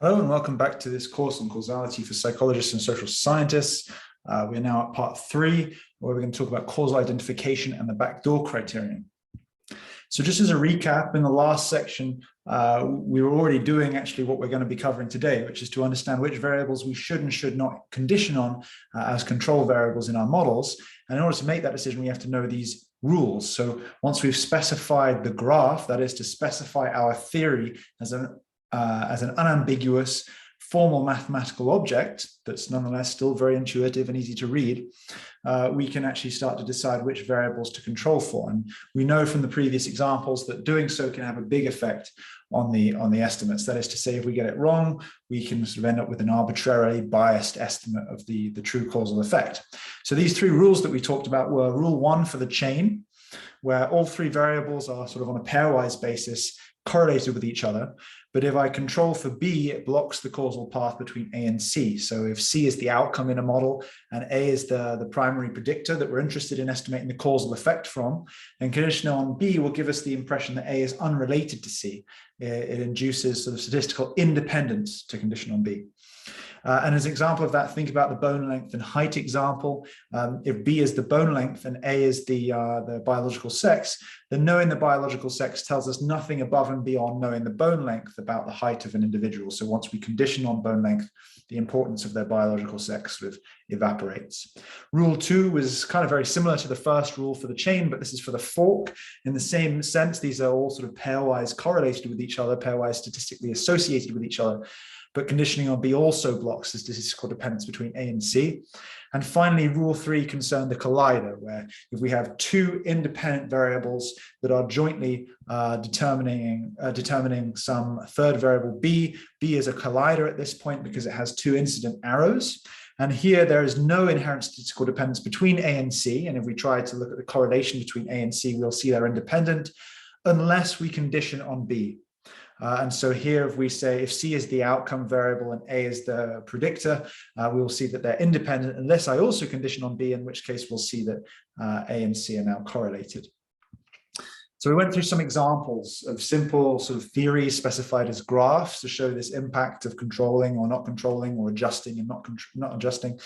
Hello and welcome back to this course on causality for psychologists and social scientists. We're now at part 3, where we're going to talk about causal identification and the backdoor criterion. So just as a recap, in the last section, we were already doing actually what we're going to be covering today, which is to understand which variables we should and should not condition on as control variables in our models. And in order to make that decision, we have to know these rules. So once we've specified the graph, that is to specify our theory as an unambiguous formal mathematical object that's nonetheless still very intuitive and easy to read, we can actually start to decide which variables to control for. And we know from the previous examples that doing so can have a big effect on the estimates. That is to say, if we get it wrong, we can sort of end up with an arbitrarily biased estimate of the true causal effect. So these 3 rules that we talked about were rule 1 for the chain, where all 3 variables are sort of on a pairwise basis correlated with each other. But if I control for B, it blocks the causal path between A and C. So if C is the outcome in a model and A is the primary predictor that we're interested in estimating the causal effect from, then conditioning on B will give us the impression that A is unrelated to C. It induces sort of statistical independence to condition on B. And as an example of that, think about the bone length and height example. If B is the bone length and A is the biological sex, then knowing the biological sex tells us nothing above and beyond knowing the bone length about the height of an individual. So once we condition on bone length, the importance of their biological sex sort of evaporates. Rule 2 was kind of very similar to the first rule for the chain, but this is for the fork. In the same sense, these are all sort of pairwise correlated with each other, pairwise statistically associated with each other. But conditioning on B also blocks the statistical dependence between A and C. And finally, rule 3 concerned the collider, where if we have 2 independent variables that are jointly determining some third variable B is a collider at this point because it has 2 incident arrows. And here there is no inherent statistical dependence between A and C. And if we try to look at the correlation between A and C, we'll see they're independent unless we condition on B. And so here, if we say if C is the outcome variable and A is the predictor, we will see that they're independent unless I also condition on B, in which case we'll see that A and C are now correlated. So we went through some examples of simple sort of theories specified as graphs to show this impact of controlling or not controlling, or adjusting and not adjusting.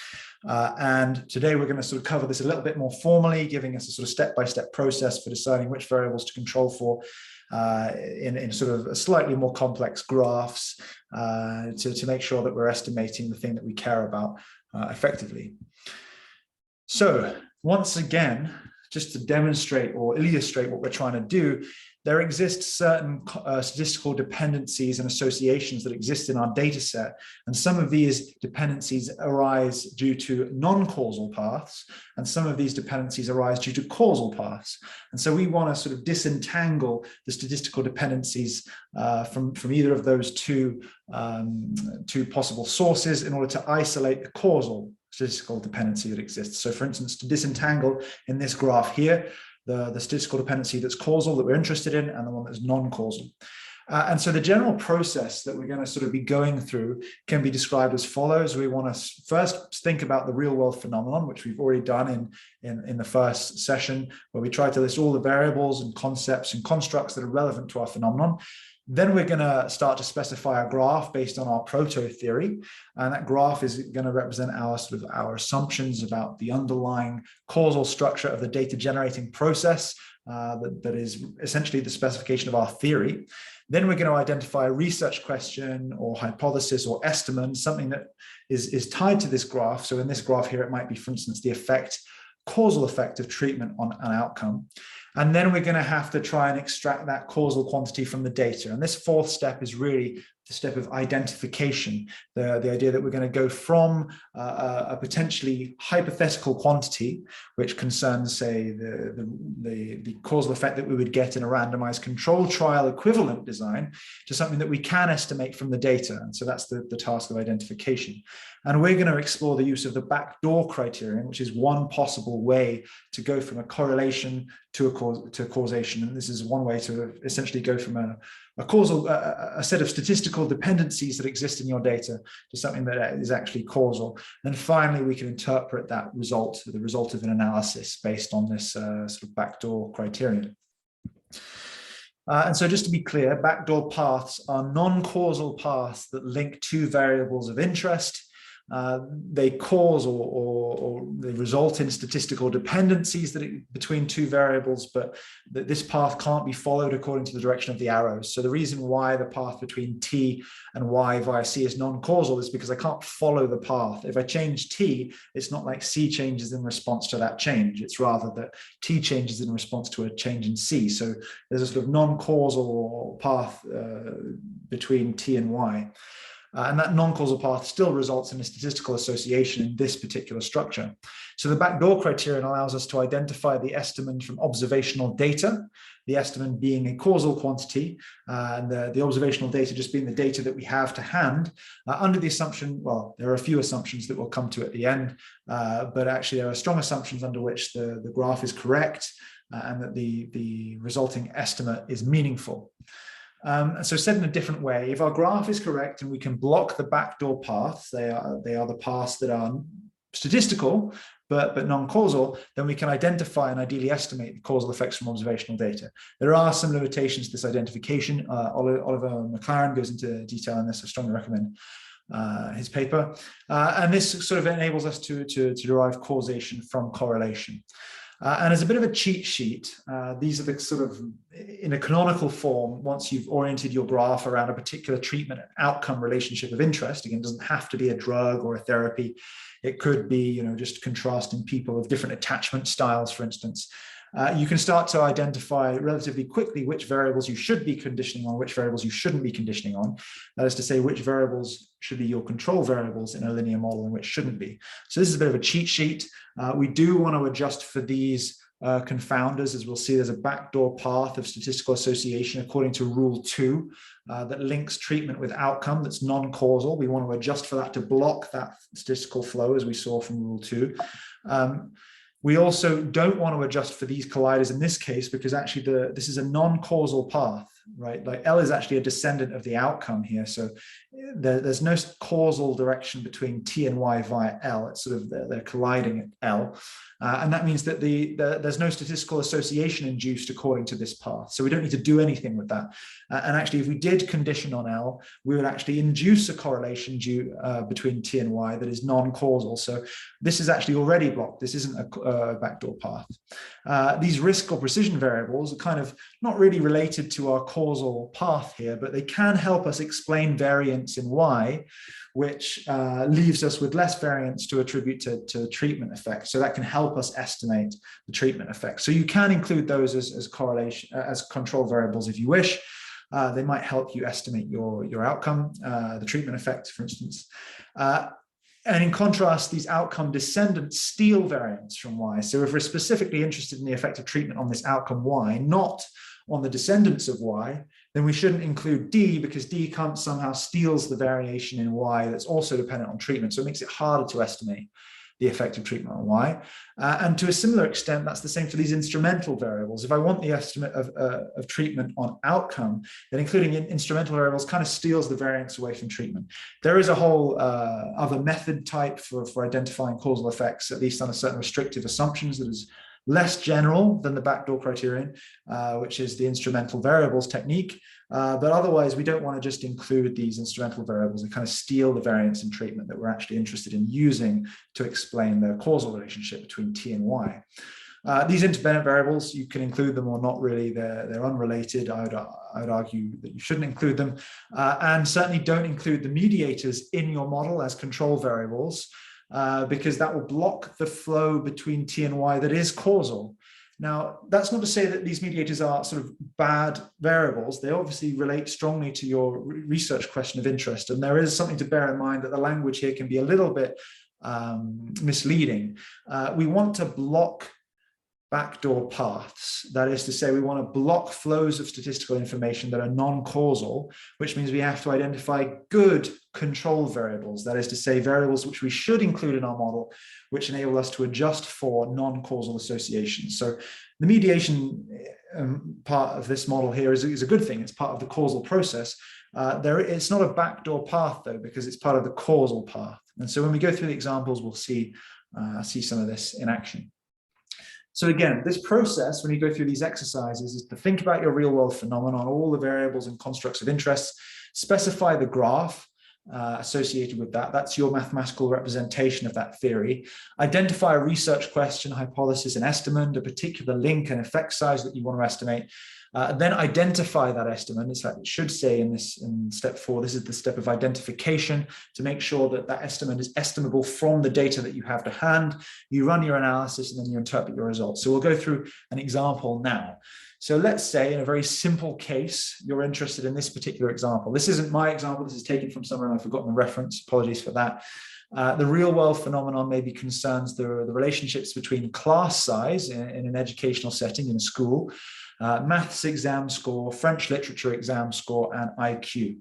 And today we're going to sort of cover this a little bit more formally, giving us a sort of step-by-step process for deciding which variables to control for in sort of a slightly more complex graphs to make sure that we're estimating the thing that we care about effectively. So once again, just to demonstrate or illustrate what we're trying to do, there exist certain statistical dependencies and associations that exist in our data set. And some of these dependencies arise due to non-causal paths, and some of these dependencies arise due to causal paths. And so we want to sort of disentangle the statistical dependencies from either of those two possible sources in order to isolate the causal statistical dependency that exists. So for instance, to disentangle in this graph here, the statistical dependency that's causal that we're interested in and the one that's non-causal. And so the general process that we're going to sort of be going through can be described as follows. We want to first think about the real world phenomenon, which we've already done in the first session, where we try to list all the variables and concepts and constructs that are relevant to our phenomenon. Then we're going to start to specify a graph based on our proto-theory, and that graph is going to represent our assumptions about the underlying causal structure of the data generating process that is essentially the specification of our theory. Then we're going to identify a research question or hypothesis or estimate, something that is tied to this graph. So in this graph here, it might be, for instance, the causal effect of treatment on an outcome. And then we're going to have to try and extract that causal quantity from the data. And this 4th step is really the step of identification, the idea that we're going to go from a potentially hypothetical quantity, which concerns, say, the causal effect that we would get in a randomized control trial equivalent design, to something that we can estimate from the data. And so that's the task of identification. And we're going to explore the use of the backdoor criterion, which is one possible way to go from a correlation to a causation. And this is one way to essentially go from a set of statistical dependencies that exist in your data to something that is actually causal. And finally, we can interpret that result, the result of an analysis based on this sort of backdoor criterion. And so just to be clear, backdoor paths are non-causal paths that link two variables of interest. They cause or they result in statistical dependencies between two variables, but this path can't be followed according to the direction of the arrows. So the reason why the path between T and Y via C is non-causal is because I can't follow the path. If I change T, it's not like C changes in response to that change. It's rather that T changes in response to a change in C. So there's a sort of non-causal path between T and Y. And that non-causal path still results in a statistical association in this particular structure. So the backdoor criterion allows us to identify the estimand from observational data, the estimand being a causal quantity, and the observational data just being the data that we have to hand, under the assumption, well, there are a few assumptions that we'll come to at the end, but actually there are strong assumptions under which the graph is correct and that the resulting estimate is meaningful. So said in a different way, if our graph is correct and we can block the backdoor paths, they are the paths that are statistical but non-causal, then we can identify and ideally estimate the causal effects from observational data. There are some limitations to this identification. Oliver McLaren goes into detail on this. I strongly recommend his paper. And this sort of enables us to derive causation from correlation. And as a bit of a cheat sheet, these are the sort of, in a canonical form, once you've oriented your graph around a particular treatment and outcome relationship of interest. Again, it doesn't have to be a drug or a therapy. It could be, just contrasting people of different attachment styles, for instance. You can start to identify relatively quickly which variables you should be conditioning on, which variables you shouldn't be conditioning on. That is to say, which variables should be your control variables in a linear model and which shouldn't be. So this is a bit of a cheat sheet. We do want to adjust for these confounders. As we'll see, there's a backdoor path of statistical association according to rule 2 that links treatment with outcome that's non-causal. We want to adjust for that to block that statistical flow, as we saw from rule 2. We also don't want to adjust for these colliders in this case, because actually this is a non-causal path, right? Like L is actually a descendant of the outcome here. So there's no causal direction between T and Y via L. It's sort of, they're colliding at L. And that means that there's no statistical association induced according to this path. So we don't need to do anything with that. And actually, if we did condition on L, we would actually induce a correlation between T and Y that is non-causal. So this is actually already blocked. This isn't a backdoor path. These risk or precision variables are kind of not really related to our causal path here, but they can help us explain variance in Y, which leaves us with less variance to attribute to treatment effects. So that can help us estimate the treatment effects. So you can include those as correlation, as control variables if you wish. They might help you estimate your outcome, the treatment effect, for instance. And in contrast, these outcome descendants steal variance from Y. So if we're specifically interested in the effect of treatment on this outcome Y, not on the descendants of Y, then we shouldn't include D, because D somehow steals the variation in Y that's also dependent on treatment. So it makes it harder to estimate the effect of treatment on Y. And to a similar extent, that's the same for these instrumental variables. If I want the estimate of treatment on outcome, then including instrumental variables kind of steals the variance away from treatment. There is a whole other method type for identifying causal effects, at least under certain restrictive assumptions, that is less general than the backdoor criterion, which is the instrumental variables technique. But otherwise, we don't want to just include these instrumental variables and kind of steal the variance in treatment that we're actually interested in using to explain the causal relationship between T and Y. These independent variables, you can include them or not really. They're unrelated. I would argue that you shouldn't include them. And certainly don't include the mediators in your model as control variables, because that will block the flow between T and Y that is causal. Now, that's not to say that these mediators are sort of bad variables. They obviously relate strongly to your research question of interest. And there is something to bear in mind that the language here can be a little bit misleading. We want to block backdoor paths. That is to say, we want to block flows of statistical information that are non-causal, which means we have to identify good control variables. That is to say, variables which we should include in our model, which enable us to adjust for non-causal associations. So the mediation part of this model here is a good thing. It's part of the causal process. It's not a backdoor path, though, because it's part of the causal path. And so when we go through the examples, we'll see some of this in action. So again, this process, when you go through these exercises, is to think about your real world phenomenon, all the variables and constructs of interest, specify the graph associated with that. That's your mathematical representation of that theory. Identify a research question, hypothesis, and estimate, a particular link and effect size that you want to estimate. Then identify that estimate. In fact, it should say in step 4, this is the step of identification, to make sure that that estimate is estimable from the data that you have to hand. You run your analysis and then you interpret your results. So we'll go through an example now. So let's say in a very simple case, you're interested in this particular example. This isn't my example. This is taken from somewhere and I've forgotten the reference. Apologies for that. The real world phenomenon maybe concerns the relationships between class size in an educational setting in a school, maths exam score, French literature exam score, and IQ.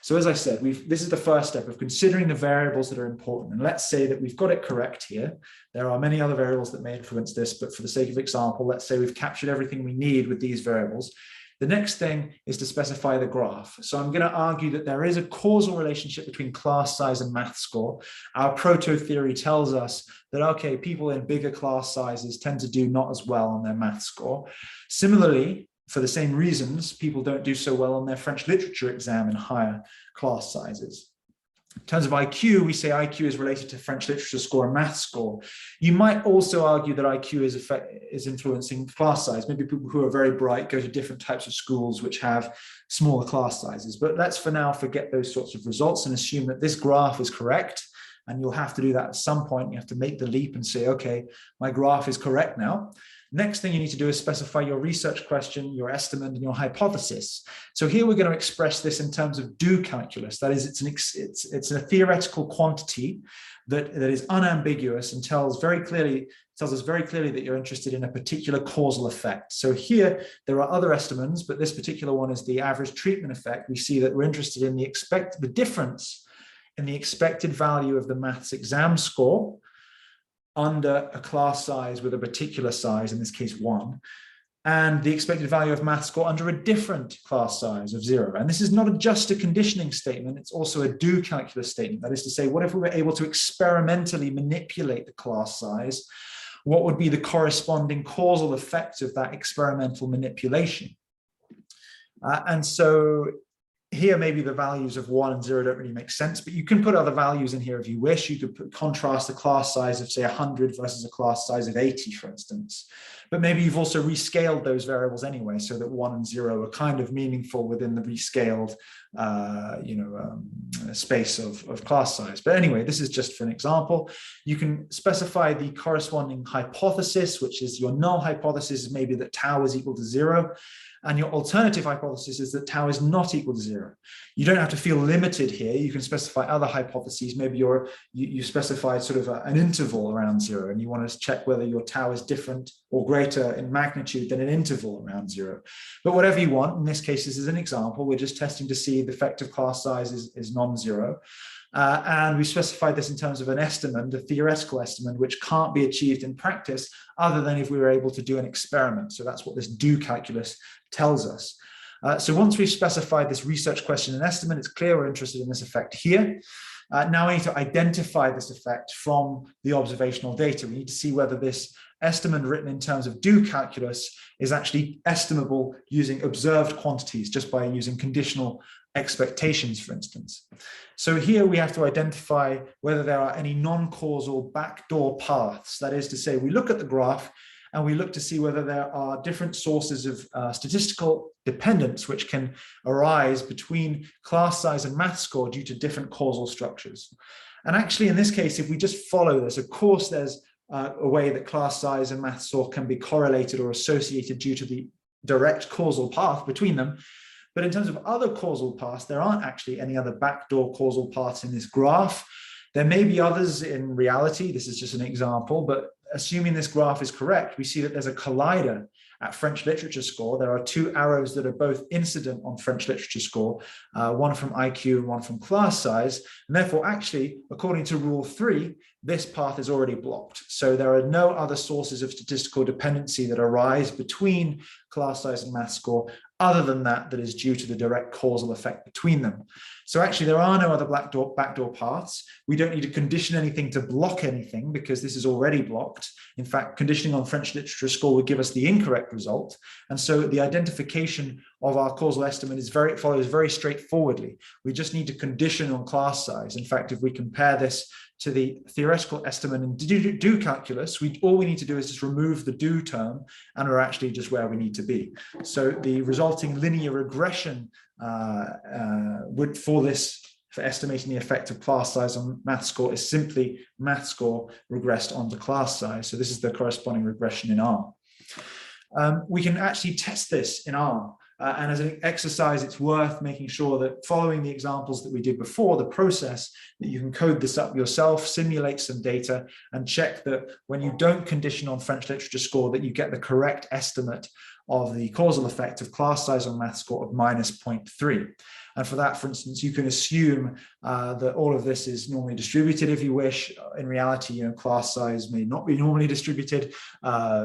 So as I said, this is the first step of considering the variables that are important. And let's say that we've got it correct here. There are many other variables that may influence this, but for the sake of example, let's say we've captured everything we need with these variables. The next thing is to specify the graph. So I'm going to argue that there is a causal relationship between class size and math score. Our proto theory tells us that, okay, people in bigger class sizes tend to do not as well on their math score. Similarly, for the same reasons, people don't do so well on their French literature exam in higher class sizes. In terms of IQ, we say IQ is related to French literature score and math score. You might also argue that IQ is influencing class size. Maybe people who are very bright go to different types of schools which have smaller class sizes. But let's for now forget those sorts of results and assume that this graph is correct. And you'll have to do that at some point. You have to make the leap and say, okay, my graph is correct now. Next thing you need to do is specify your research question, your estimate, and your hypothesis. So here we're going to express this in terms of do calculus. That is, it's a theoretical quantity that is unambiguous and tells us very clearly that you're interested in a particular causal effect. So here there are other estimates, but this particular one is the average treatment effect. We see that we're interested in the difference in the expected value of the maths exam score under a class size with a particular size, in this case 1, and the expected value of math score under a different class size of 0. And this is not just a conditioning statement, it's also a do calculus statement. That is to say, what if we were able to experimentally manipulate the class size? What would be the corresponding causal effect of that experimental manipulation? And so here, maybe the values of 1 and 0 don't really make sense, but you can put other values in here if you wish. You could contrast the class size of, say, 100 versus a class size of 80, for instance. But maybe you've also rescaled those variables anyway, so that 1 and 0 are kind of meaningful within the rescaled space of class size. But anyway, this is just for an example. You can specify the corresponding hypothesis, which is your null hypothesis is maybe that tau is equal to 0. And your alternative hypothesis is that tau is not equal to 0. You don't have to feel limited here. You can specify other hypotheses. Maybe you specify sort of an interval around 0, and you want to check whether your tau is different or greater in magnitude than an interval around 0. But whatever you want, in this case, this is an example. We're just testing to see the effective class size is non-zero. And we specified this in terms of an estimate, a theoretical estimate, which can't be achieved in practice other than if we were able to do an experiment. So that's what this do calculus tells us. So once we've specified this research question and estimate, it's clear we're interested in this effect here. Now we need to identify this effect from the observational data. We need to see whether this estimate written in terms of do calculus is actually estimable using observed quantities, just by using conditional expectations, for instance. So here we have to identify whether there are any non-causal backdoor paths. That is to say, we look at the graph and we look to see whether there are different sources of statistical dependence which can arise between class size and math score due to different causal structures. And actually, in this case, if we just follow this, of course, there's a way that class size and math score can be correlated or associated due to the direct causal path between them. But in terms of other causal paths, there aren't actually any other backdoor causal paths in this graph. There may be others in reality. This is just an example, but assuming this graph is correct, we see that there's a collider at French literature score. There are two arrows that are both incident on French literature score, one from IQ and one from class size. And therefore, actually, according to rule 3, this path is already blocked. So there are no other sources of statistical dependency that arise between class size and math score other than that is due to the direct causal effect between them. So actually there are no other backdoor paths. We don't need to condition anything to block anything because this is already blocked. In fact, conditioning on French literature score would give us the incorrect result. And so the identification of our causal estimate follows very straightforwardly. We just need to condition on class size. In fact, if we compare this to the theoretical estimate in do calculus, all we need to do is just remove the do term, and we're actually just where we need to be. So the resulting linear regression for estimating the effect of class size on math score is simply math score regressed onto class size. So this is the corresponding regression in R. We can actually test this in R. And as an exercise, it's worth making sure that following the examples that we did before, the process, that you can code this up yourself, simulate some data, and check that when you don't condition on French literature score, that you get the correct estimate of the causal effect of class size on math score of -0.3. And for that, for instance, you can assume that all of this is normally distributed if you wish. In reality, class size may not be normally distributed.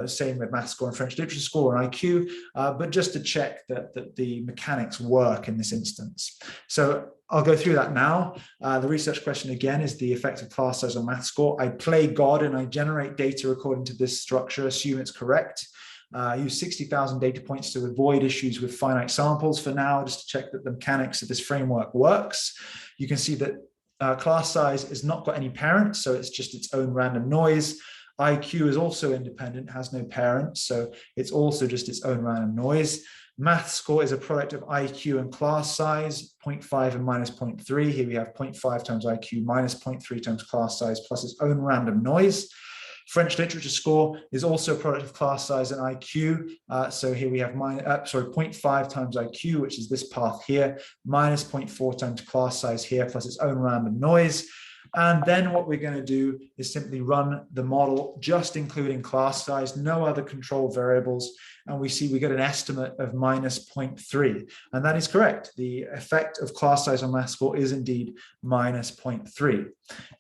Same with math score and French literature score and IQ, but just to check that the mechanics work in this instance. So I'll go through that now. The research question again is the effect of class size on math score. I play God and I generate data according to this structure, assume it's correct. Use 60,000 data points to avoid issues with finite samples for now, just to check that the mechanics of this framework works. You can see that class size has not got any parent, so it's just its own random noise. IQ is also independent, has no parent, so it's also just its own random noise. Math score is a product of IQ and class size, 0.5 and -0.3. Here we have 0.5 times IQ minus 0.3 times class size plus its own random noise. French literature score is also a product of class size and IQ. So here we have 0.5 times IQ, which is this path here, minus 0.4 times class size here, plus its own random noise. And then what we're going to do is simply run the model, just including class size, no other control variables. And we get an estimate of -0.3. And that is correct. The effect of class size on math score is indeed -0.3.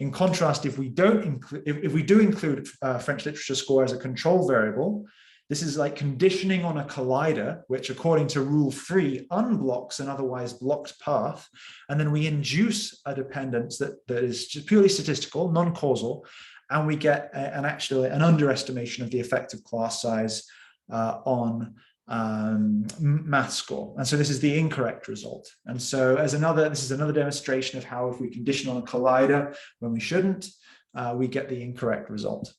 In contrast, if we do include French literature score as a control variable, this is like conditioning on a collider, which according to rule 3 unblocks an otherwise blocked path. And then we induce a dependence that is just purely statistical, non-causal, and we get an underestimation of the effect of class size on math score. And so this is the incorrect result. And so this is another demonstration of how if we condition on a collider when we shouldn't, we get the incorrect result.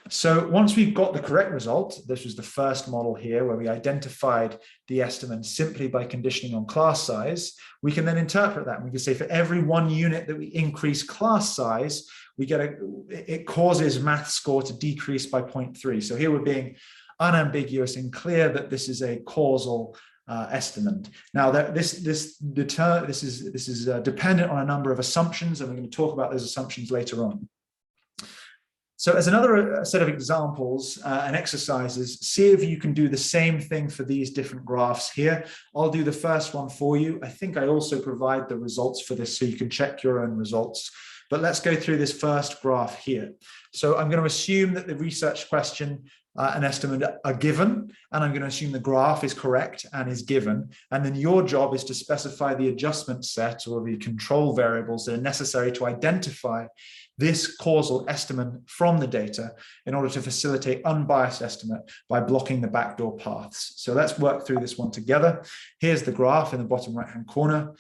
So once we've got the correct result, this was the first model here where we identified the estimate simply by conditioning on class size, we can then interpret that. And we can say for every 1 unit that we increase class size, it causes math score to decrease by 0.3. So here we're being unambiguous and clear that this is a causal estimate. Now that this is dependent on a number of assumptions, and we're going to talk about those assumptions later on. So as another set of examples and exercises, see if you can do the same thing for these different graphs here. I'll do the first one for you. I think I also provide the results for this so you can check your own results. But let's go through this first graph here. So I'm going to assume that the research question and estimate are given, and I'm going to assume the graph is correct and is given. And then your job is to specify the adjustment set or the control variables that are necessary to identify this causal estimate from the data in order to facilitate unbiased estimate by blocking the backdoor paths. So let's work through this one together. Here's the graph in the bottom right-hand corner.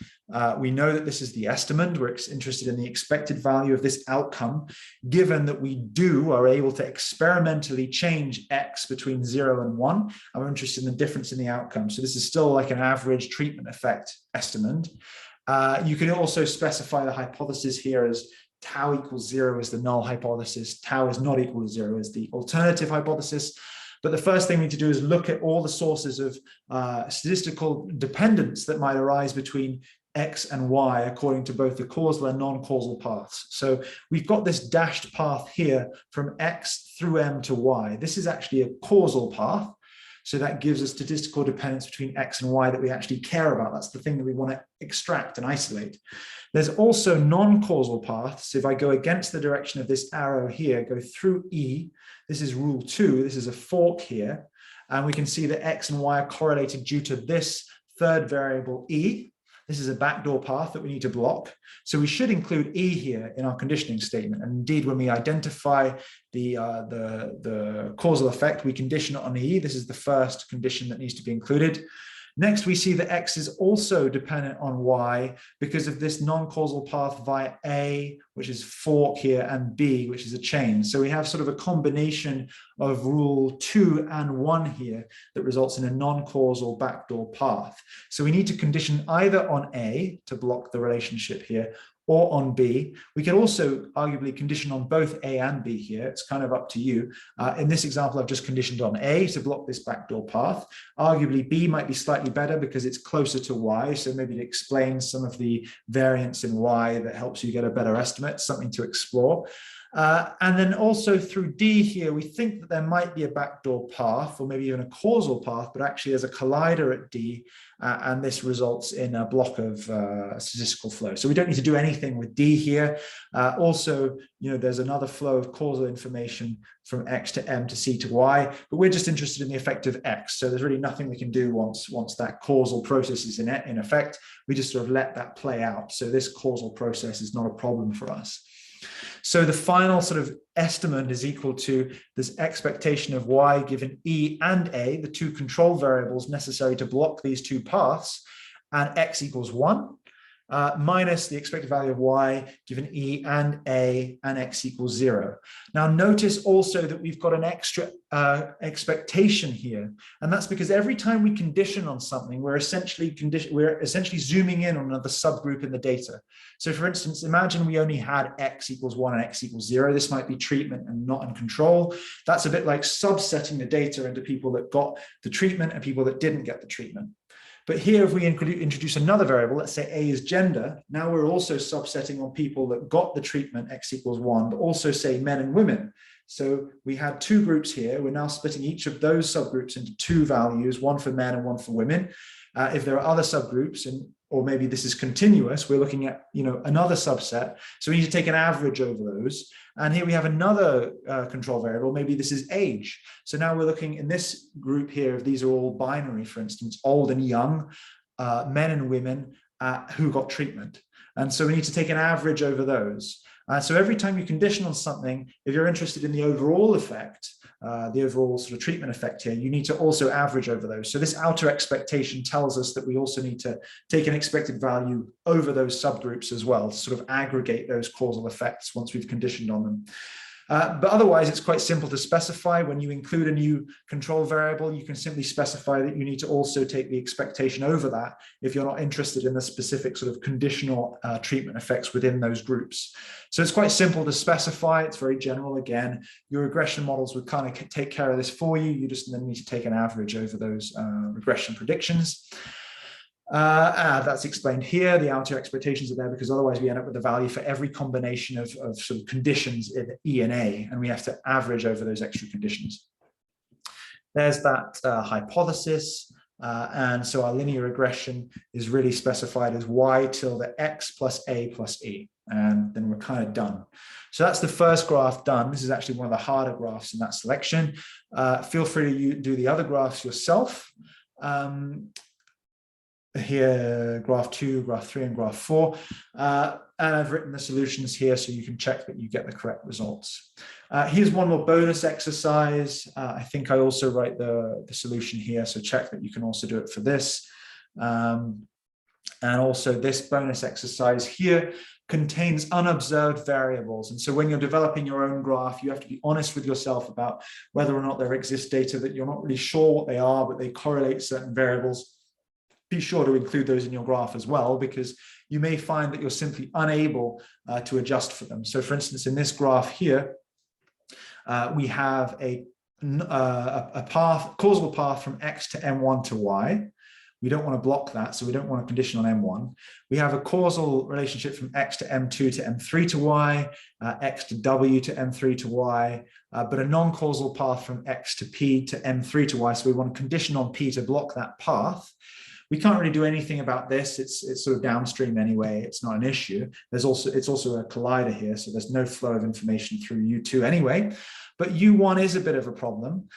We know that this is the estimate. We're interested in the expected value of this outcome, given that we are able to experimentally change X between 0 and 1, and we're interested in the difference in the outcome. So this is still like an average treatment effect estimate. You can also specify the hypothesis here as tau equals 0 is the null hypothesis, tau is not equal to 0 is the alternative hypothesis. But the first thing we need to do is look at all the sources of statistical dependence that might arise between X and Y according to both the causal and non-causal paths. So we've got this dashed path here from X through M to Y. This is actually a causal path. So that gives us statistical dependence between X and Y that we actually care about. That's the thing that we want to extract and isolate. There's also non-causal paths. If I go against the direction of this arrow here, go through E, this is rule 2, this is a fork here, and we can see that X and Y are correlated due to this third variable E. This is a backdoor path that we need to block. So we should include E here in our conditioning statement. And indeed, when we identify the causal effect, we condition it on E. This is the first condition that needs to be included. Next, we see that X is also dependent on Y because of this non-causal path via A, which is fork here, and B, which is a chain. So we have sort of a combination of rule 2 and 1 here that results in a non-causal backdoor path. So we need to condition either on A to block the relationship here, or on B. We can also arguably condition on both A and B here. It's kind of up to you. In this example, I've just conditioned on A to block this backdoor path. Arguably, B might be slightly better because it's closer to Y. So maybe it explains some of the variance in Y that helps you get a better estimate, something to explore. And then also through D here, we think that there might be a backdoor path or maybe even a causal path, but actually there's a collider at D, and this results in a block of statistical flow. So we don't need to do anything with D here. Also, there's another flow of causal information from X to M to C to Y, but we're just interested in the effect of X. So there's really nothing we can do once that causal process is in effect. We just sort of let that play out. So this causal process is not a problem for us. So the final sort of estimate is equal to this expectation of Y given E and A, the two control variables necessary to block these two paths, and X equals 1, minus the expected value of Y given E and A, and X equals 0. Now notice also that we've got an extra expectation here, and that's because every time we condition on something, we're essentially zooming in on another subgroup in the data. So for instance, imagine we only had X equals 1 and X equals 0. This might be treatment and not in control. That's a bit like subsetting the data into people that got the treatment and people that didn't get the treatment. But here, if we introduce another variable, let's say A is gender, now we're also subsetting on people that got the treatment X equals 1, but also say men and women. So we had two groups here. We're now splitting each of those subgroups into two values, one for men and one for women. If there are other subgroups, or maybe this is continuous, we're looking at another subset. So we need to take an average over those. And here we have another control variable. Maybe this is age. So now we're looking in this group here, if these are all binary, for instance, old and young, men and women who got treatment. And so we need to take an average over those. So every time you condition on something, if you're interested in the overall effect, the overall sort of treatment effect here, you need to also average over those. So this outer expectation tells us that we also need to take an expected value over those subgroups as well, to sort of aggregate those causal effects once we've conditioned on them. But otherwise, it's quite simple to specify. When you include a new control variable, you can simply specify that you need to also take the expectation over that if you're not interested in the specific sort of conditional treatment effects within those groups. So it's quite simple to specify. It's very general. Again, your regression models would kind of take care of this for you. You just then need to take an average over those regression predictions. That's explained here. The outer expectations are there because otherwise we end up with the value for every combination of sort of conditions in E and A, and we have to average over those extra conditions. There's that hypothesis. And so our linear regression is really specified as Y tilde X plus A plus E. And then we're kind of done. So that's the first graph done. This is actually one of the harder graphs in that selection. Feel free to do the other graphs yourself. Here, graph 2, graph 3, and graph 4. And I've written the solutions here so you can check that you get the correct results. Here's one more bonus exercise. I think I also write the solution here, so check that you can also do it for this. And also this bonus exercise here contains unobserved variables. And so when you're developing your own graph, you have to be honest with yourself about whether or not there exists data that you're not really sure what they are, but they correlate certain variables. Be sure to include those in your graph as well, because you may find that you're simply unable to adjust for them. So for instance, in this graph here, we have a causal path from X to M1 to Y. We don't want to block that, so we don't want to condition on M1. We have a causal relationship from X to M2 to M3 to Y, X to W to M3 to Y, but a non-causal path from X to P to M3 to Y. So we want to condition on P to block that path. We can't really do anything about this. It's sort of downstream anyway. It's not an issue. It's also a collider here, so there's no flow of information through U2 anyway. but U1 is a bit of a problem.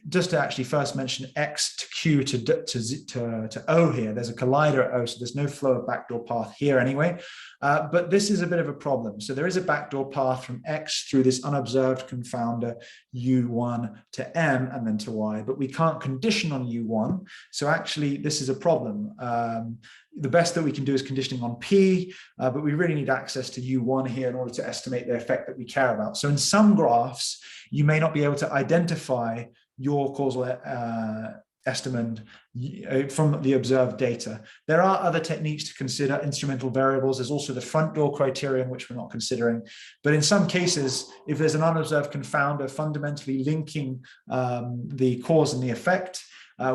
Just to actually first mention X to Q to O here, there's a collider at O, so there's no flow of backdoor path here anyway, but this is a bit of a problem. So there is a backdoor path from X through this unobserved confounder U1 to M and then to Y, but we can't condition on U1, so actually this is a problem. The best that we can do is conditioning on P, but we really need access to U1 here in order to estimate the effect that we care about. So in some graphs, you may not be able to identify your causal estimate from the observed data. There are other techniques to consider instrumental variables. There's also the front door criterion, which we're not considering. But in some cases, if there's an unobserved confounder fundamentally linking the cause and the effect,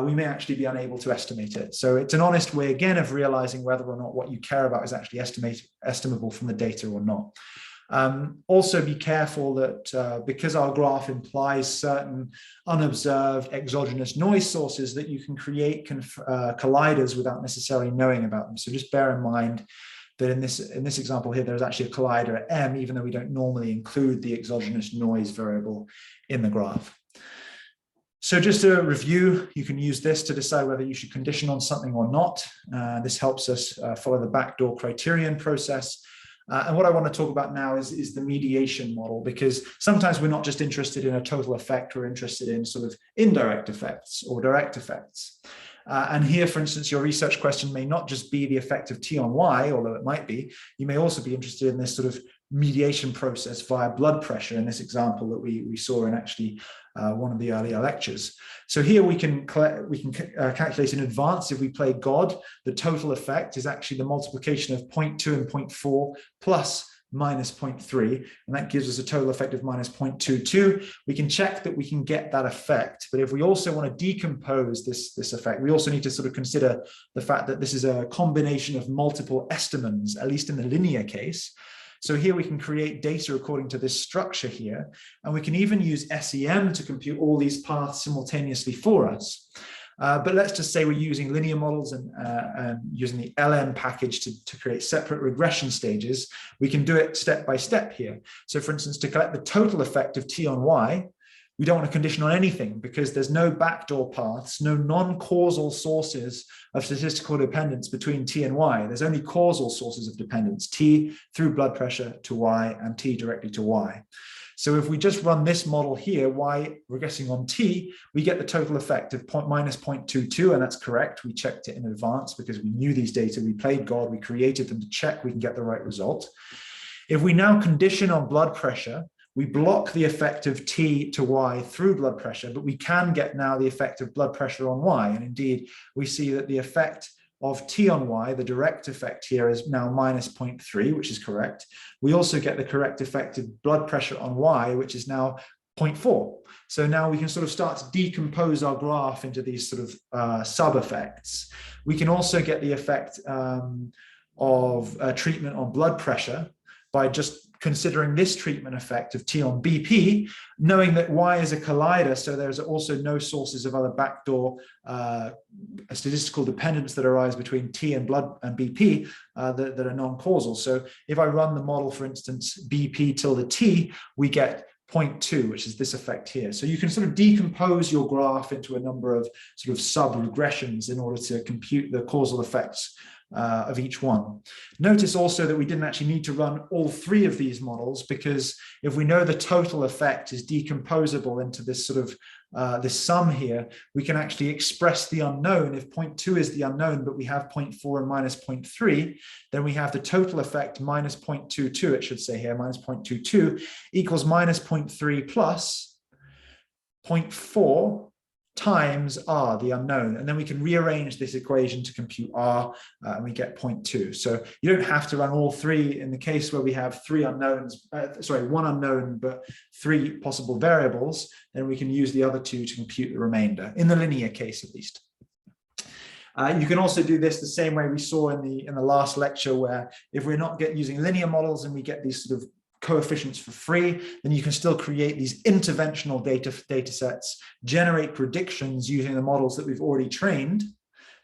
we may actually be unable to estimate it. So it's an honest way, again, of realizing whether or not what you care about is actually estimable from the data or not. Also be careful that because our graph implies certain unobserved exogenous noise sources, that you can create colliders without necessarily knowing about them. So just bear in mind that in this example here, there's actually a collider at M, even though we don't normally include the exogenous noise variable in the graph. So just to review, you can use this to decide whether you should condition on something or not. This helps us follow the backdoor criterion process. And what I want to talk about now is the mediation model, because sometimes we're not just interested in a total effect, we're interested in sort of indirect effects or direct effects. And here, for instance, your research question may not just be the effect of T on Y, although it might be. You may also be interested in this sort of mediation process via blood pressure in this example that we saw in actually one of the earlier lectures. So here we can calculate in advance, if we play God, the total effect is actually the multiplication of 0.2 and 0.4 plus minus 0.3, and that gives us a total effect of minus 0.22. We can check that we can get that effect, but if we also want to decompose this effect, we also need to sort of consider the fact that this is a combination of multiple estimands, at least in the linear case. So here we can create data according to this structure here, and we can even use SEM to compute all these paths simultaneously for us. But let's just say we're using linear models and using the LM package to create separate regression stages. We can do it step by step here. So for instance, to collect the total effect of T on Y, we don't want to condition on anything because there's no backdoor paths, no non-causal sources of statistical dependence between T and Y. There's only causal sources of dependence, T through blood pressure to Y and T directly to Y. So if we just run this model here, Y regressing on T, we get the total effect of minus 0.22, and that's correct. We checked it in advance because we knew these data. We played God, we created them to check we can get the right result. If we now condition on blood pressure, we block the effect of T to Y through blood pressure, but we can get now the effect of blood pressure on Y. And indeed, we see that the effect of T on Y, the direct effect here, is now minus 0.3, which is correct. We also get the correct effect of blood pressure on Y, which is now 0.4. So now we can sort of start to decompose our graph into these sort of sub-effects. We can also get the effect of treatment on blood pressure by just considering this treatment effect of T on BP, knowing that Y is a collider, so there's also no sources of other backdoor statistical dependence that arise between T and blood and BP that are non-causal. So if I run the model, for instance, BP tilde T, we get 0.2, which is this effect here. So you can sort of decompose your graph into a number of sort of sub-regressions in order to compute the causal effects of each one. Notice also that we didn't actually need to run all three of these models, because if we know the total effect is decomposable into this sort of this sum here, we can actually express the unknown. If 0.2 is the unknown, but we have 0.4 and minus 0.3, then we have the total effect minus 0.22, it should say here, minus 0.22 equals minus 0.3 plus 0.4 times R, the unknown. And then we can rearrange this equation to compute R, and we get 0.2. So you don't have to run all three. In the case where we have three unknowns, one unknown, but three possible variables, then we can use the other two to compute the remainder, in the linear case at least. You can also do this the same way we saw in the last lecture, where if we're not using linear models and we get these sort of coefficients for free, then you can still create these interventional data sets, generate predictions using the models that we've already trained.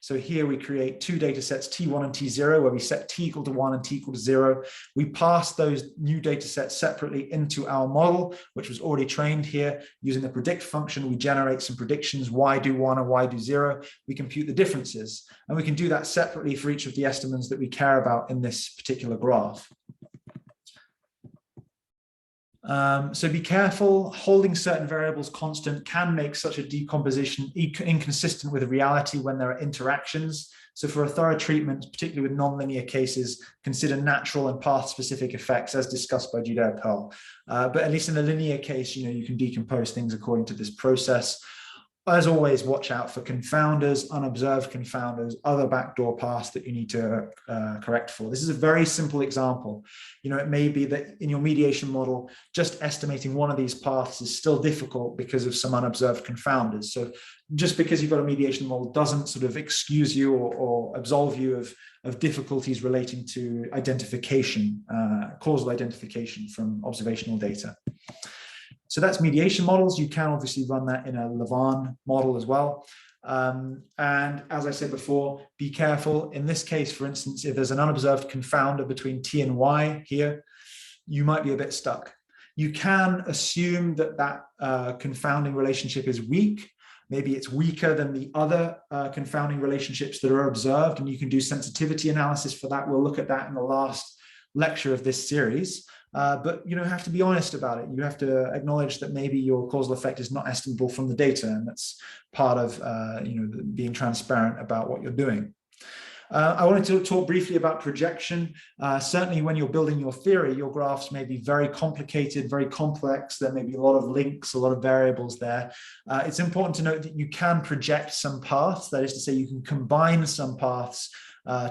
So here we create two data sets, T1 and T0, where we set T equal to 1 and T equal to 0. We pass those new data sets separately into our model, which was already trained here. Using the predict function, we generate some predictions, y do 1 and y do 0. We compute the differences, and we can do that separately for each of the estimates that we care about in this particular graph. So be careful. Holding certain variables constant can make such a decomposition inconsistent with reality when there are interactions. So for a thorough treatment, particularly with nonlinear cases, consider natural and path-specific effects as discussed by Judah et al. But at least in a linear case, you can decompose things according to this process. As always, watch out for confounders, unobserved confounders, other backdoor paths that you need to correct for. This is a very simple example. It may be that in your mediation model, just estimating one of these paths is still difficult because of some unobserved confounders. So just because you've got a mediation model doesn't sort of excuse you or absolve you of difficulties relating to identification, causal identification from observational data. So that's mediation models. You can obviously run that in a Lavaan model as well. And as I said before, be careful. In this case, for instance, if there's an unobserved confounder between T and Y here, you might be a bit stuck. You can assume that confounding relationship is weak. Maybe it's weaker than the other confounding relationships that are observed, and you can do sensitivity analysis for that. We'll look at that in the last lecture of this series. But you have to be honest about it. You have to acknowledge that maybe your causal effect is not estimable from the data, and that's part of being transparent about what you're doing. I wanted to talk briefly about projection. Certainly when you're building your theory, your graphs may be very complicated, very complex. There may be a lot of links, a lot of variables there. It's important to note that you can project some paths. That is to say, you can combine some paths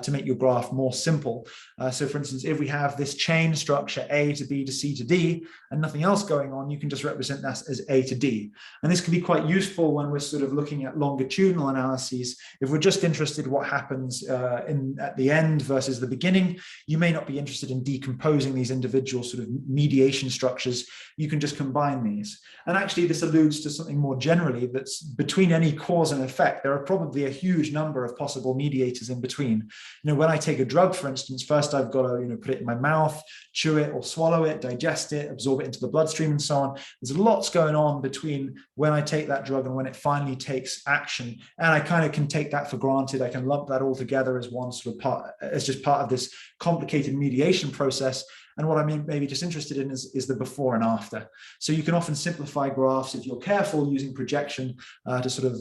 to make your graph more simple. So for instance, if we have this chain structure A to B to C to D and nothing else going on, you can just represent that as A to D. And this can be quite useful when we're sort of looking at longitudinal analyses. If we're just interested in what happens at the end versus the beginning, you may not be interested in decomposing these individual sort of mediation structures. You can just combine these. And actually this alludes to something more generally, that's between any cause and effect, there are probably a huge number of possible mediators in between. When I take a drug, for instance, first I've got to put it in my mouth, chew it or swallow it, digest it, absorb it into the bloodstream and so on. There's lots going on between when I take that drug and when it finally takes action. And I kind of can take that for granted. I can lump that all together as one sort of part, as just part of this complicated mediation process. And what I'm maybe just interested in is the before and after. So you can often simplify graphs if you're careful using projection to sort of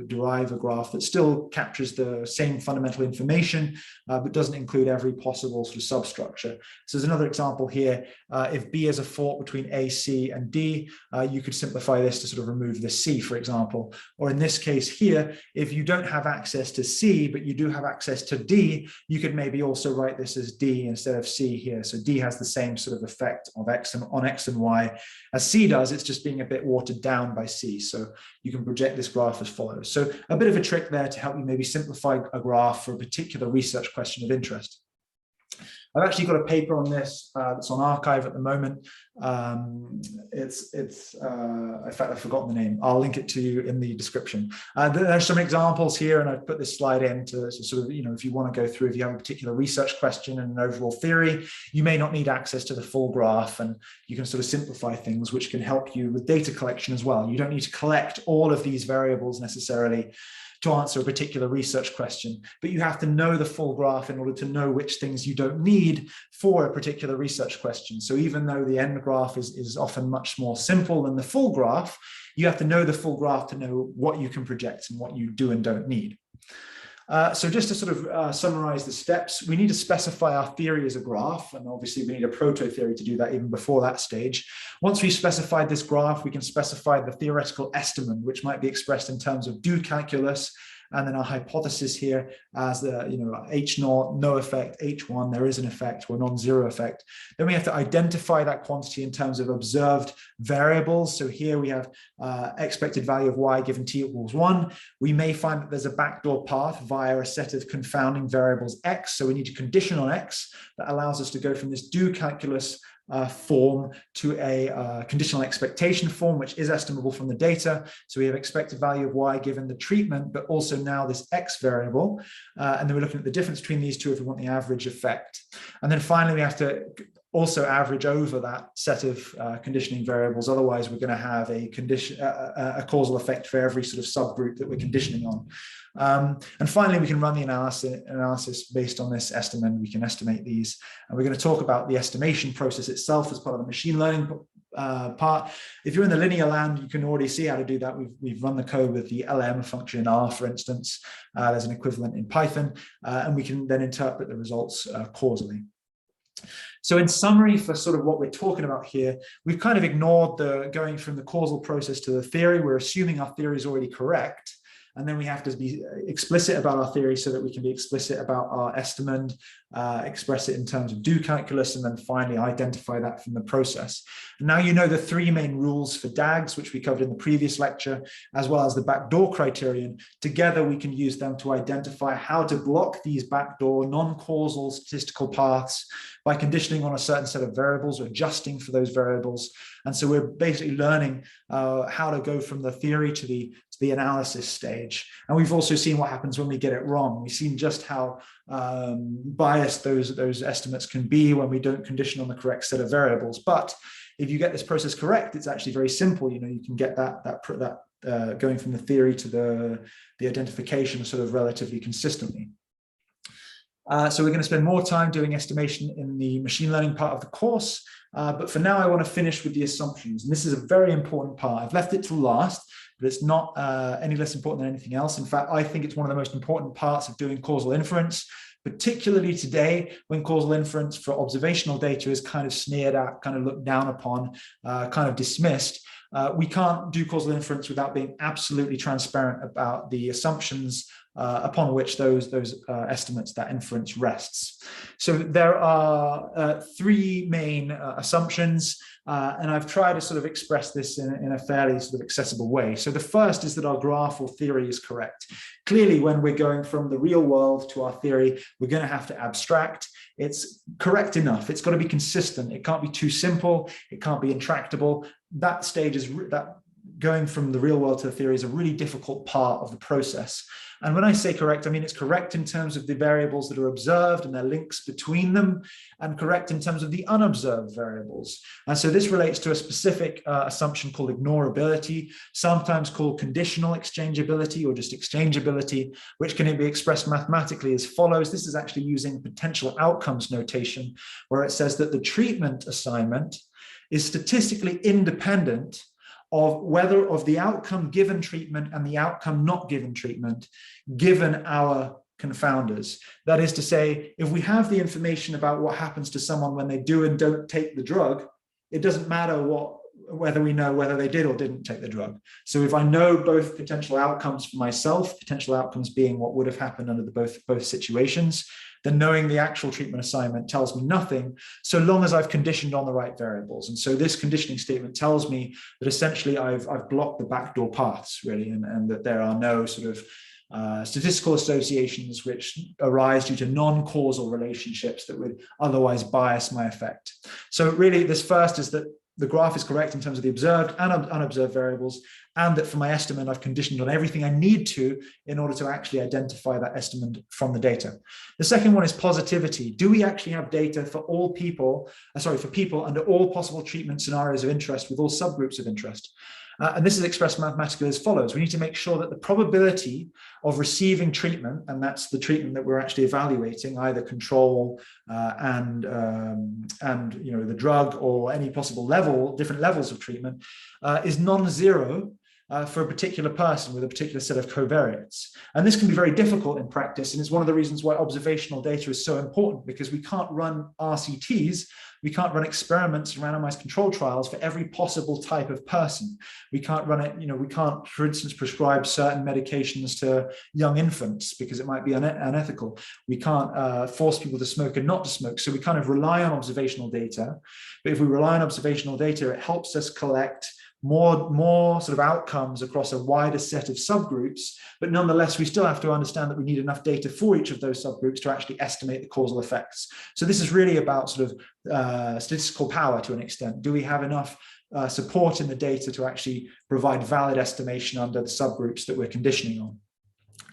derive a graph that still captures the same fundamental information, but doesn't include every possible sort of substructure. So there's another example here. If B is a fork between A, C, and D, you could simplify this to sort of remove the C, for example. Or in this case here, if you don't have access to C, but you do have access to D, you could maybe also write this as D instead of C here. So D has the same sort of effect of on X and Y as C does. It's just being a bit watered down by C. So you can project this graph as follows. So a bit of a trick there to help you maybe simplify a graph for a particular research question of interest. I've actually got a paper on this that's on archive at the moment. In fact, I've forgotten the name. I'll link it to you in the description. There's some examples here, and I've put this slide in to sort of, if you want to go through, if you have a particular research question and an overall theory, you may not need access to the full graph, and you can sort of simplify things, which can help you with data collection as well. You don't need to collect all of these variables necessarily to answer a particular research question, but you have to know the full graph in order to know which things you don't need for a particular research question. So even though the end graph is often much more simple than the full graph, you have to know the full graph to know what you can project and what you do and don't need. So just to sort of summarize the steps, we need to specify our theory as a graph, and obviously we need a proto-theory to do that even before that stage. Once we've specified this graph, we can specify the theoretical estimate, which might be expressed in terms of do calculus, and then our hypothesis here as the H0, no effect, H1, there is an effect, or non-zero effect. Then we have to identify that quantity in terms of observed variables. So here we have expected value of y given t equals 1. We may find that there's a backdoor path via a set of confounding variables x. So we need to condition on x that allows us to go from this do calculus form to a conditional expectation form, which is estimable from the data. So we have expected value of y given the treatment, but also now this x variable. And then we're looking at the difference between these two if we want the average effect. And then finally, we have to also average over that set of conditioning variables. Otherwise, we're going to have a causal effect for every sort of subgroup that we're conditioning on. And finally, we can run the analysis based on this estimate. We can estimate these. And we're going to talk about the estimation process itself as part of the machine learning part. If you're in the linear land, you can already see how to do that. We've run the code with the LM function in R, for instance. There's an equivalent in Python, and we can then interpret the results causally. So in summary, for sort of what we're talking about here, we've kind of ignored the going from the causal process to the theory. We're assuming our theory is already correct. And then we have to be explicit about our theory so that we can be explicit about our estimate, express it in terms of do calculus, and then finally identify that from the process. And now you know the three main rules for DAGS, which we covered in the previous lecture, as well as the backdoor criterion. Together, we can use them to identify how to block these backdoor non-causal statistical paths by conditioning on a certain set of variables or adjusting for those variables. And so we're basically learning how to go from the theory to the analysis stage. And we've also seen what happens when we get it wrong. We've seen just how biased those estimates can be when we don't condition on the correct set of variables. But if you get this process correct, it's actually very simple. You know, you can get that going from the theory to the identification sort of relatively consistently. So we're going to spend more time doing estimation in the machine learning part of the course. But for now, I want to finish with the assumptions. And this is a very important part. I've left it till last, but it's not any less important than anything else. In fact, I think it's one of the most important parts of doing causal inference, particularly today when causal inference for observational data is kind of sneered at, kind of looked down upon, kind of dismissed. We can't do causal inference without being absolutely transparent about the assumptions upon which those estimates, that inference rests. So there are three main assumptions, and I've tried to sort of express this in a fairly sort of accessible way. So the first is that our graph or theory is correct. Clearly, when we're going from the real world to our theory, we're going to have to abstract. It's correct enough. It's got to be consistent. It can't be too simple. It can't be intractable. That stage is that going from the real world to the theory is a really difficult part of the process. And when I say correct, I mean it's correct in terms of the variables that are observed and their links between them, and correct in terms of the unobserved variables. And so this relates to a specific assumption called ignorability, sometimes called conditional exchangeability or just exchangeability, which can be expressed mathematically as follows. This is actually using potential outcomes notation, where it says that the treatment assignment is statistically independent of the outcome given treatment and the outcome not given treatment, given our confounders. That is to say, if we have the information about what happens to someone when they do and don't take the drug, it doesn't matter whether we know whether they did or didn't take the drug. So if I know both potential outcomes for myself, potential outcomes being what would have happened under both situations, then knowing the actual treatment assignment tells me nothing, so long as I've conditioned on the right variables. And so this conditioning statement tells me that essentially I've blocked the backdoor paths, really, and that there are no sort of statistical associations which arise due to non-causal relationships that would otherwise bias my effect. So really, this first is that the graph is correct in terms of the observed and unobserved variables, and that for my estimate, I've conditioned on everything I need to in order to actually identify that estimate from the data. The second one is positivity. Do we actually have data for all people, for people under all possible treatment scenarios of interest with all subgroups of interest? And this is expressed mathematically as follows. We need to make sure that the probability of receiving treatment, and that's the treatment that we're actually evaluating, either control and the drug or any possible different levels of treatment, is non-zero for a particular person with a particular set of covariates. And this can be very difficult in practice, and it's one of the reasons why observational data is so important, because we can't run RCTs, we can't run experiments and randomized control trials for every possible type of person. We can't run it, we can't, for instance, prescribe certain medications to young infants because it might be unethical. We can't force people to smoke and not to smoke. So we kind of rely on observational data. But if we rely on observational data, it helps us collect more sort of outcomes across a wider set of subgroups, but nonetheless, we still have to understand that we need enough data for each of those subgroups to actually estimate the causal effects. So this is really about sort of statistical power to an extent. Do we have enough support in the data to actually provide valid estimation under the subgroups that we're conditioning on?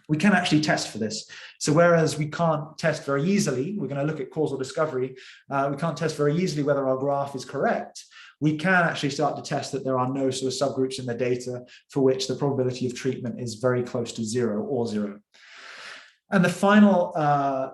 We can actually test for this. So whereas we can't test very easily, we're going to look at causal discovery, we can't test very easily whether our graph is correct. We can actually start to test that there are no sort of subgroups in the data for which the probability of treatment is very close to zero or zero. And the final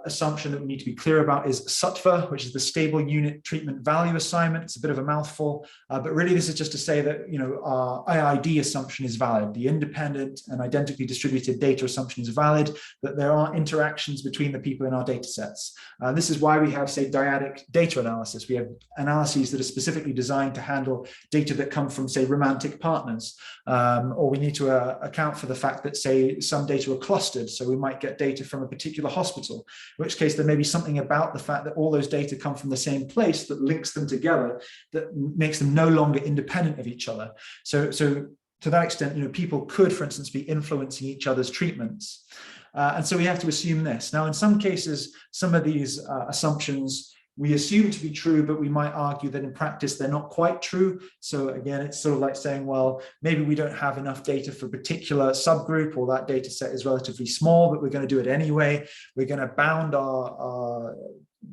assumption that we need to be clear about is SUTVA, which is the stable unit treatment value assignment. It's a bit of a mouthful, but really this is just to say that our IID assumption is valid. The independent and identically distributed data assumption is valid, that there are interactions between the people in our data sets. This is why we have, say, dyadic data analysis. We have analyses that are specifically designed to handle data that come from, say, romantic partners, or we need to account for the fact that, say, some data are clustered. So we might get data from a particular hospital, in which case there may be something about the fact that all those data come from the same place that links them together, that makes them no longer independent of each other. So to that extent, people could, for instance, be influencing each other's treatments. And so we have to assume this. Now, in some cases, some of these assumptions we assume to be true, but we might argue that in practice, they're not quite true. So again, it's sort of like saying, well, maybe we don't have enough data for a particular subgroup, or that data set is relatively small, but we're going to do it anyway. We're going to bound our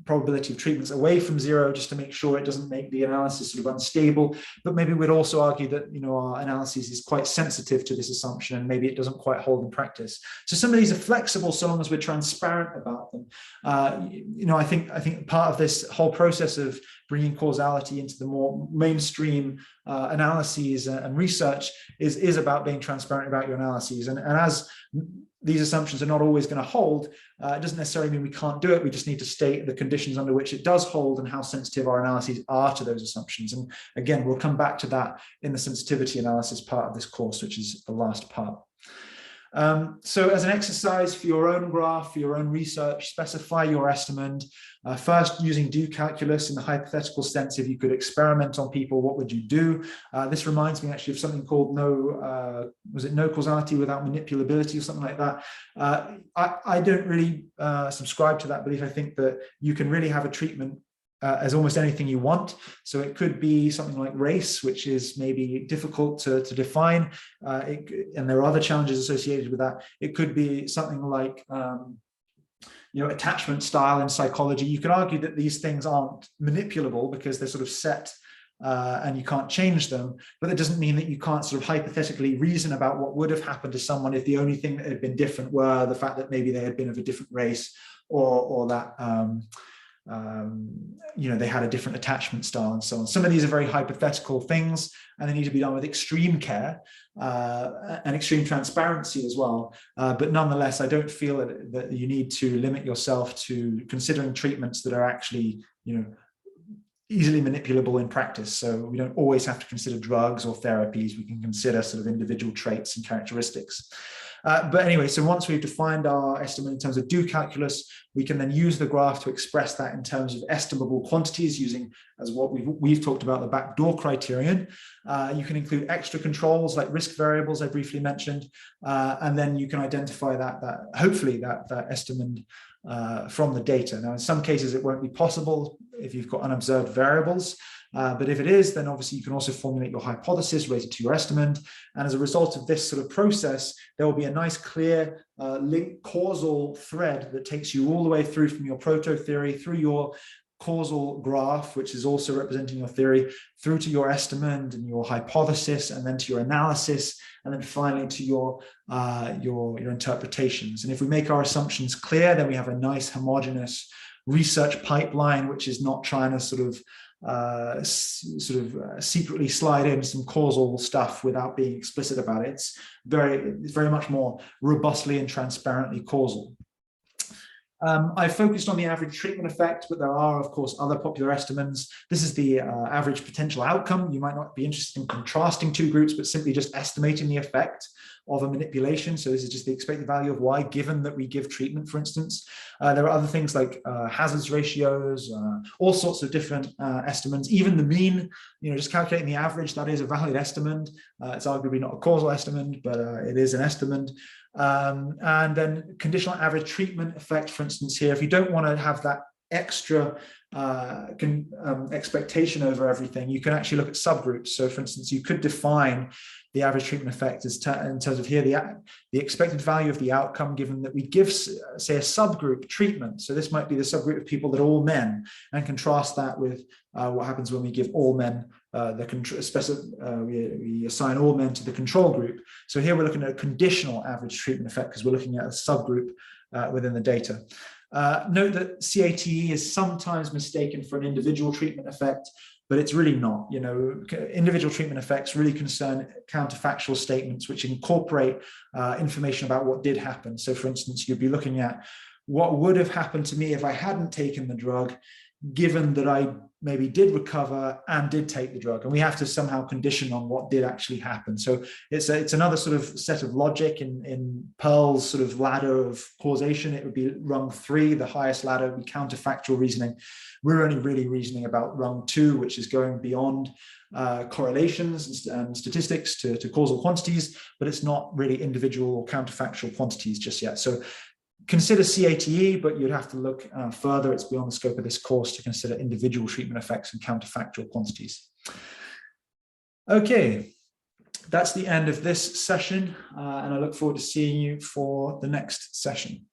probability of treatments away from zero just to make sure it doesn't make the analysis sort of unstable. But maybe we'd also argue that our analysis is quite sensitive to this assumption, and maybe it doesn't quite hold in practice. So some of these are flexible so long as we're transparent about them. I think part of this whole process of bringing causality into the more mainstream analyses and research is about being transparent about your analyses. And as these assumptions are not always going to hold, it doesn't necessarily mean we can't do it. We just need to state the conditions under which it does hold and how sensitive our analyses are to those assumptions. And again, we'll come back to that in the sensitivity analysis part of this course, which is the last part. So as an exercise for your own graph, for your own research, specify your estimate. First, using do calculus in the hypothetical sense, if you could experiment on people, what would you do? This reminds me actually of something called no causality without manipulability or something like that. I don't really subscribe to that belief. I think that you can really have a treatment as almost anything you want. So it could be something like race, which is maybe difficult to define, and there are other challenges associated with that. It could be something like attachment style in psychology. You could argue that these things aren't manipulable because they're sort of set and you can't change them, but that doesn't mean that you can't sort of hypothetically reason about what would have happened to someone if the only thing that had been different were the fact that maybe they had been of a different race, or that they had a different attachment style and so on. Some of these are very hypothetical things, and they need to be done with extreme care and extreme transparency as well. But nonetheless, I don't feel that you need to limit yourself to considering treatments that are actually, easily manipulable in practice. So we don't always have to consider drugs or therapies. We can consider sort of individual traits and characteristics. But anyway, so once we've defined our estimate in terms of do calculus, we can then use the graph to express that in terms of estimable quantities using, as what we've talked about, the backdoor criterion. You can include extra controls like risk variables I briefly mentioned, and then you can identify hopefully that estimate from the data. Now, in some cases, it won't be possible if you've got unobserved variables. But if it is, then obviously you can also formulate your hypothesis related to your estimate. And as a result of this sort of process, there will be a nice clear link causal thread that takes you all the way through from your proto-theory, through your causal graph, which is also representing your theory, through to your estimate and your hypothesis, and then to your analysis, and then finally to your interpretations. And if we make our assumptions clear, then we have a nice homogeneous research pipeline, which is not trying to sort of secretly slide in some causal stuff without being explicit about it. It's very much more robustly and transparently causal. I focused on the average treatment effect, but there are, of course, other popular estimates. This is the average potential outcome. You might not be interested in contrasting two groups, but simply just estimating the effect. of a manipulation. So this is just the expected value of y given that we give treatment, for instance. There are other things like hazards ratios, all sorts of different estimates, even the mean, just calculating the average, that is a valid estimate. It's arguably not a causal estimate, but it is an estimate. And then conditional average treatment effect, for instance, here, if you don't want to have that extra expectation over everything, you can actually look at subgroups. So for instance, you could define the average treatment effect as in terms of here the expected value of the outcome given that we give, say, a subgroup treatment. So this might be the subgroup of people that are all men, and contrast that with what happens when we give all men we assign all men to the control group. So here we're looking at a conditional average treatment effect because we're looking at a subgroup within the data. Note that CATE is sometimes mistaken for an individual treatment effect, but it's really not. Individual treatment effects really concern counterfactual statements which incorporate information about what did happen. So for instance, you'd be looking at what would have happened to me if I hadn't taken the drug, given that I maybe did recover and did take the drug, and we have to somehow condition on what did actually happen. So it's another sort of set of logic in Pearl's sort of ladder of causation. It would be rung 3, the highest ladder would be counterfactual reasoning. We're only really reasoning about rung 2, which is going beyond correlations and statistics to causal quantities, but it's not really individual or counterfactual quantities just yet. So consider CATE, but you'd have to look further. It's beyond the scope of this course to consider individual treatment effects and counterfactual quantities. Okay, that's the end of this session, and I look forward to seeing you for the next session.